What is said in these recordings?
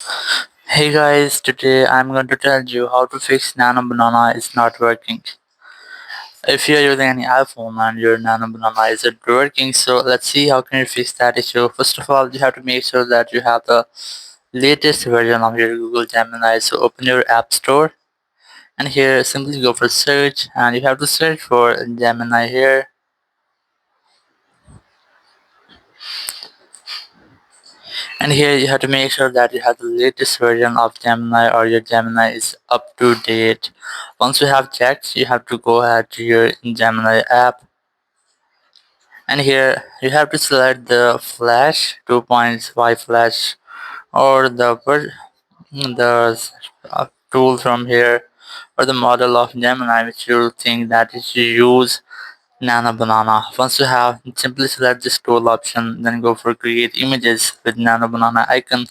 Hey guys, today I'm going to tell you how to fix Nano Banana is not working. If you're using any iPhone and your Nano Banana isn't working, so let's see how can you fix that issue. First of all, you have to make sure that you have the latest version of your Google Gemini. So open your App Store and here simply go for search and you have to search for Gemini here. And here you have to make sure that you have the latest version of Gemini or your Gemini is up to date. Once you have checked, you have to go ahead to your Gemini app. And here you have to select the flash 2.5 flash or the tool from here or the model of Gemini which you think that is you use Nano Banana. Once you have, simply select this tool option, then go for create images with Nano Banana icon,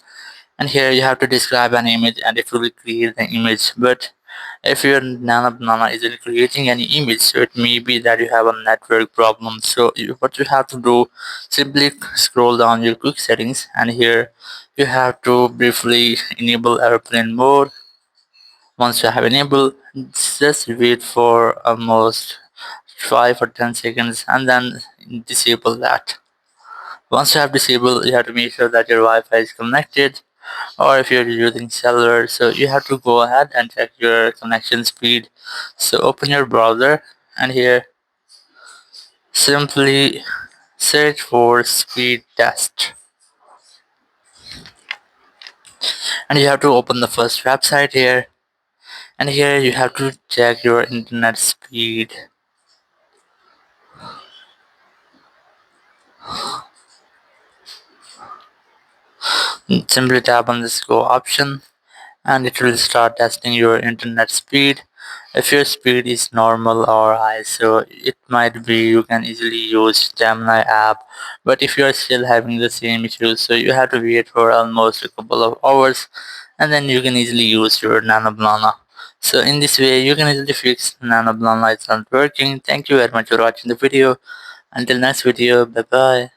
and here you have to describe an image and it will create the image. But if your Nano Banana isn't creating any image, so it may be that you have a network problem. So what you have to do, simply scroll down your quick settings and here you have to briefly enable airplane mode. Once you have enabled, just wait for almost 5 or 10 seconds and then disable that. Once you have disabled, you have to make sure that your Wi-Fi is connected, or if you're using cellular, so you have to go ahead and check your connection speed. So open your browser and here simply search for speed test, and you have to open the first website here, and here you have to check your internet speed. Simply tap on this go option and it will start testing your internet speed. If your speed is normal or high, so it might be you can easily use Gemini app. But if you are still having the same issue, so you have to wait for almost a couple of hours and then you can easily use your Nano Banana. So in this way you can easily fix Nano Banana. It's not working. Thank you very much for watching the video. Until next video, bye bye.